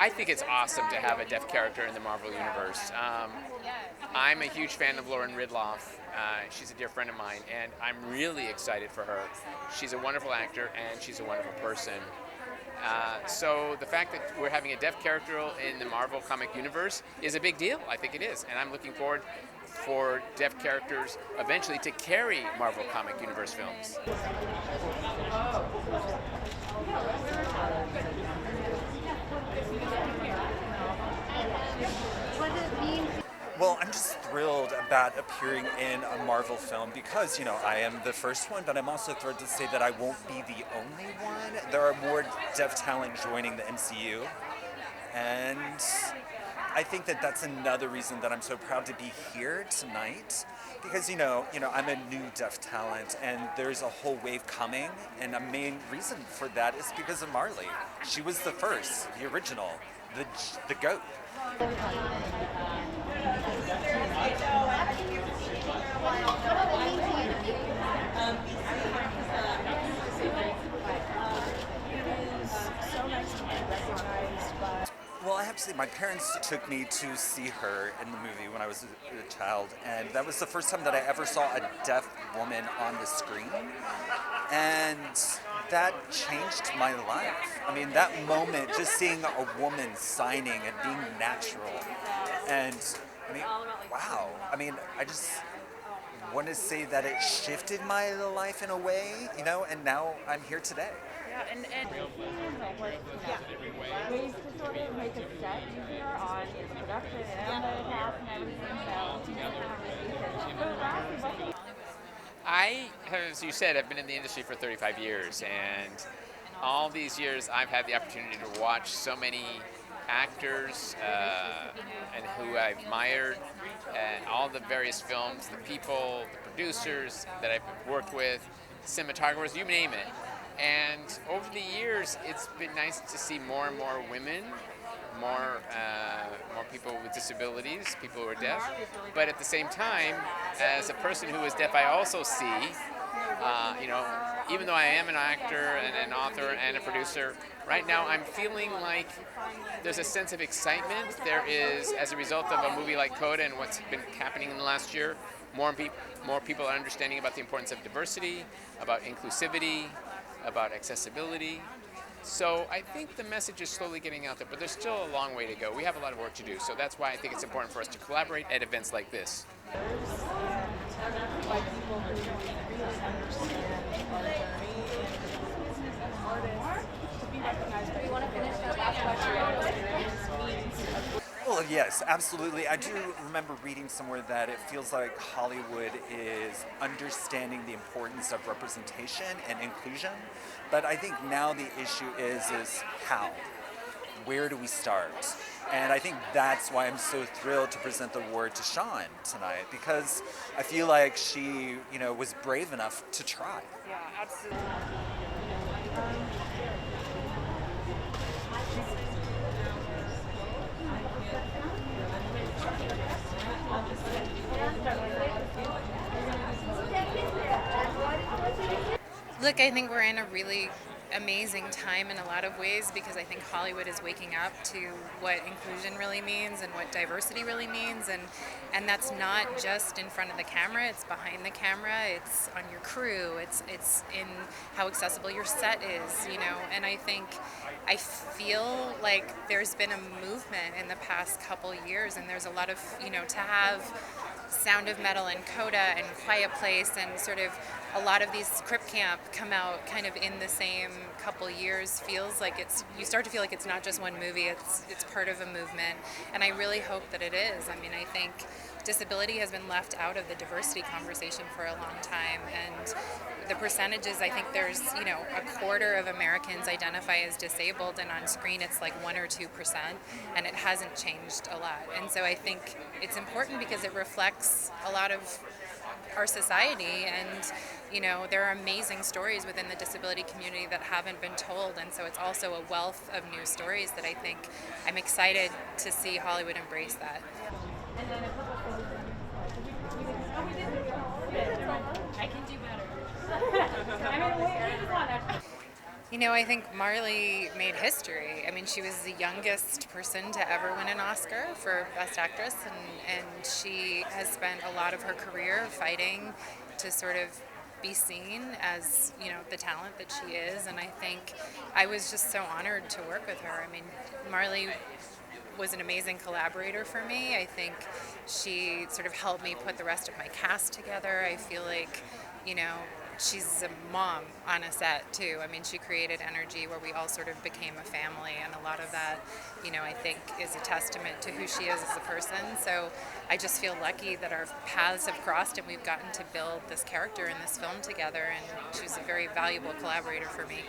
I think it's awesome to have a deaf character in the Marvel Universe. I'm a huge fan of Lauren Ridloff. She's a dear friend of mine, and I'm really excited for her. She's a wonderful actor, and she's a wonderful person. So the fact that we're having a deaf character in the Marvel comic universe is a big deal. I think it is, and I'm looking forward for deaf characters eventually to carry Marvel comic universe films. Well, I'm just thrilled about appearing in a Marvel film because, I am the first one, but I'm also thrilled to say that I won't be the only one. There are more deaf talent joining the MCU, and I think that that's another reason that I'm so proud to be here tonight because, I'm a new deaf talent, and there's a whole wave coming, and a main reason for that is because of Marlee. She was the first, the original, the GOAT. Well, I have to say, my parents took me to see her in the movie when I was a child, and that was the first time that I ever saw a deaf woman on the screen, and that changed my life. I mean, that moment, just seeing a woman signing and being natural, and wow. I just want to say that it shifted my life in a way, and now I'm here today. Yeah, and ways to sort of make a set easier on the production and the cast and everything. I, as you said, I've been in the industry for 35 years, and all these years I've had the opportunity to watch so many actors and who I've admired, and all the various films, the people, the producers that I've worked with, cinematographers, you name it. And over the years, it's been nice to see more and more women, more people with disabilities, people who are deaf. But at the same time, as a person who is deaf, I also see, even though I am an actor and an author and a producer, right now I'm feeling like there's a sense of excitement. There is, as a result of a movie like Coda and what's been happening in the last year, more people are understanding about the importance of diversity, about inclusivity, about accessibility. So I think the message is slowly getting out there, but there's still a long way to go. We have a lot of work to do, so that's why I think it's important for us to collaborate at events like this. Well, yes, absolutely. I do remember reading somewhere that it feels like Hollywood is understanding the importance of representation and inclusion, but I think now the issue is how? Where do we start? And I think that's why I'm so thrilled to present the award to Sean tonight, because I feel like she, was brave enough to try. Yeah, absolutely. Look, I think we're in a really amazing time in a lot of ways because I think Hollywood is waking up to what inclusion really means and what diversity really means, and that's not just in front of the camera, it's behind the camera, it's on your crew, it's in how accessible your set is, and I feel like there's been a movement in the past couple years, and there's a lot of, to have Sound of Metal and Coda and Quiet Place and sort of a lot of these Crip Camp come out kind of in the same couple years feels like you start to feel like it's not just one movie, it's part of a movement, and I really hope that it is. I think disability has been left out of the diversity conversation for a long time, and the percentages, I think there's, a quarter of Americans identify as disabled, and on screen it's like 1 or 2%, and it hasn't changed a lot. And so I think it's important because it reflects a lot of our society, and there are amazing stories within the disability community that haven't been told, and so it's also a wealth of new stories that I think I'm excited to see Hollywood embrace that. I can do better. You know, I think Marlee made history. I mean, she was the youngest person to ever win an Oscar for Best Actress, and she has spent a lot of her career fighting to sort of be seen as, you know, the talent that she is. And I think I was just so honored to work with her. I mean, Marlee was an amazing collaborator for me. I think she sort of helped me put the rest of my cast together. I feel like, you know, she's a mom on a set too. I mean, she created energy where we all sort of became a family, and a lot of that, you know, I think is a testament to who she is as a person. So I just feel lucky that our paths have crossed and we've gotten to build this character in this film together, and she was a very valuable collaborator for me.